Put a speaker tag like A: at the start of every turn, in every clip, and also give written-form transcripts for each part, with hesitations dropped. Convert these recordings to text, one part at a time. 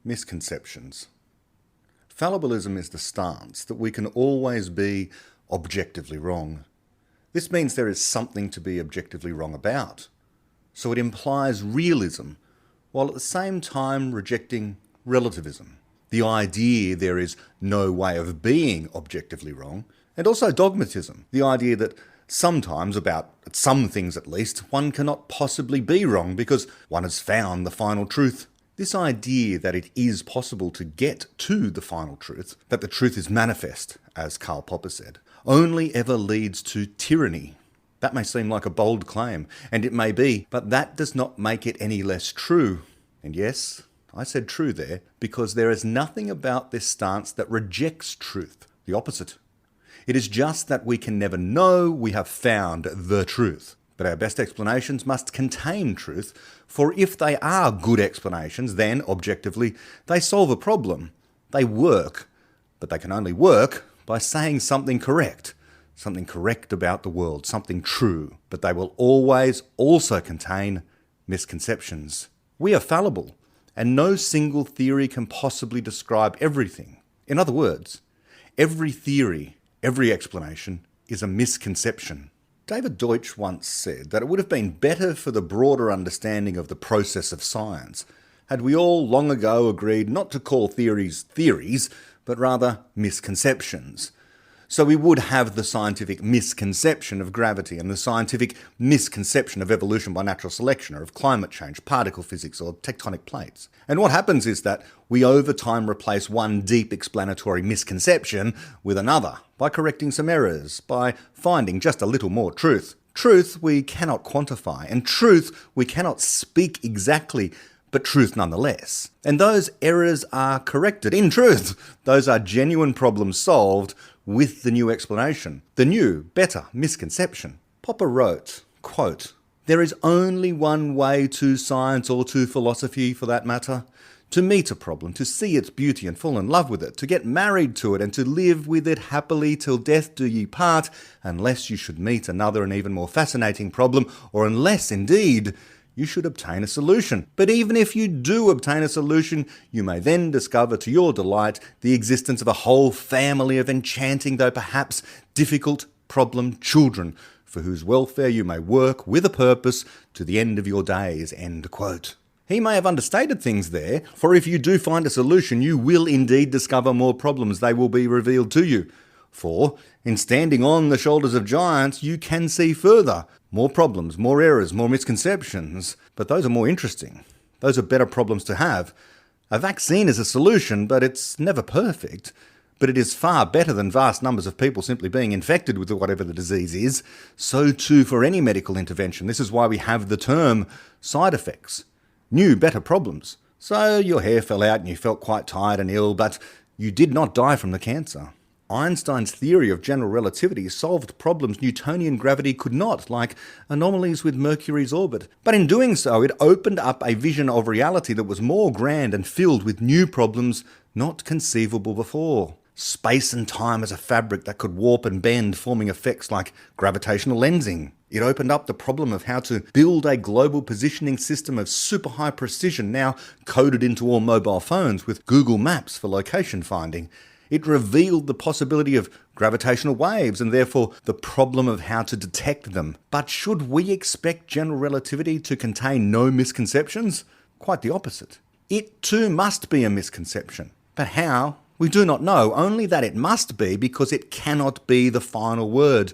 A: Misconceptions. Fallibilism is the stance that we can always be objectively wrong. This means there is something to be objectively wrong about. So it implies realism, while at the same time rejecting relativism. The idea there is no way of being objectively wrong, and also dogmatism, the idea that sometimes, about some things at least, one cannot possibly be wrong because one has found the final truth. This idea that it is possible to get to the final truth, that the truth is manifest, as Karl Popper said, only ever leads to tyranny. That may seem like a bold claim, and it may be, but that does not make it any less true. And yes, I said true there, because there is nothing about this stance that rejects truth. The opposite. It is just that we can never know we have found the truth. But our best explanations must contain truth, for if they are good explanations, then, objectively, they solve a problem. They work, but they can only work by saying something correct about the world, something true. But they will always also contain misconceptions. We are fallible, and no single theory can possibly describe everything. In other words, every theory, every explanation is a misconception. David Deutsch once said that it would have been better for the broader understanding of the process of science had we all long ago agreed not to call theories theories, but rather misconceptions. So we would have the scientific misconception of gravity and the scientific misconception of evolution by natural selection, or of climate change, particle physics, or tectonic plates. And what happens is that we over time replace one deep explanatory misconception with another, by correcting some errors, by finding just a little more truth. Truth we cannot quantify, and truth we cannot speak exactly, but truth nonetheless. And those errors are corrected. In truth, those are genuine problems solved with the new explanation, the new, better misconception. Popper wrote, quote, "There is only one way to science, or to philosophy for that matter. To meet a problem, to see its beauty and fall in love with it, to get married to it and to live with it happily till death do ye part, unless you should meet another and even more fascinating problem, or unless, indeed, you should obtain a solution. But even if you do obtain a solution, you may then discover to your delight the existence of a whole family of enchanting, though perhaps difficult, problem children, for whose welfare you may work with a purpose to the end of your days." End quote. He may have understated things there, for if you do find a solution, you will indeed discover more problems. They will be revealed to you. For, in standing on the shoulders of giants, you can see further. More problems, more errors, more misconceptions. But those are more interesting. Those are better problems to have. A vaccine is a solution, but it's never perfect. But it is far better than vast numbers of people simply being infected with whatever the disease is. So too for any medical intervention. This is why we have the term side effects. New, better problems. So your hair fell out and you felt quite tired and ill, but you did not die from the cancer. Einstein's theory of general relativity solved problems Newtonian gravity could not, like anomalies with Mercury's orbit. But in doing so, it opened up a vision of reality that was more grand and filled with new problems not conceivable before. Space and time as a fabric that could warp and bend, forming effects like gravitational lensing. It opened up the problem of how to build a global positioning system of super high precision, now coded into all mobile phones with Google Maps for location finding. It revealed the possibility of gravitational waves and therefore the problem of how to detect them. But should we expect general relativity to contain no misconceptions? Quite the opposite. It too must be a misconception. But how? We do not know, only that it must be because it cannot be the final word.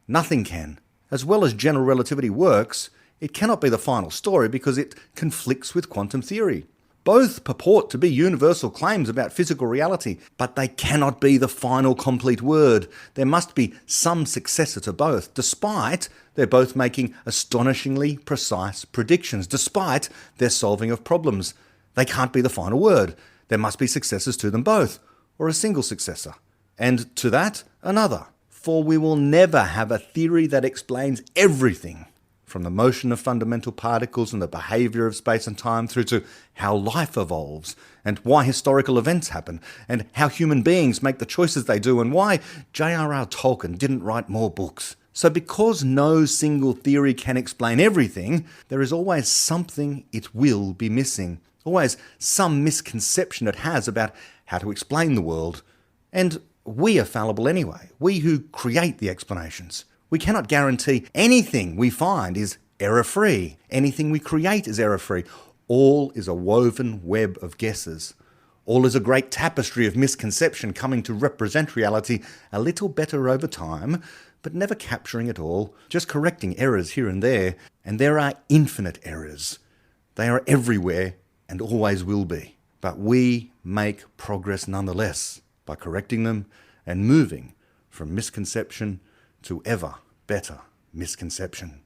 A: Nothing can. As well as general relativity works, it cannot be the final story because it conflicts with quantum theory. Both purport to be universal claims about physical reality, but they cannot be the final complete word. There must be some successor to both, despite they're both making astonishingly precise predictions, despite their solving of problems. They can't be the final word. There must be successors to them both, or a single successor. And to that, another. For we will never have a theory that explains everything, from the motion of fundamental particles and the behaviour of space and time through to how life evolves and why historical events happen and how human beings make the choices they do and why J.R.R. Tolkien didn't write more books. So because no single theory can explain everything, there is always something it will be missing, always some misconception it has about how to explain the world. And we are fallible anyway, we who create the explanations. We cannot guarantee anything we find is error-free. Anything we create is error-free. All is a woven web of guesses. All is a great tapestry of misconception coming to represent reality a little better over time, but never capturing it all, just correcting errors here and there. And there are infinite errors. They are everywhere and always will be. But we make progress nonetheless by correcting them and moving from misconception to ever better misconception.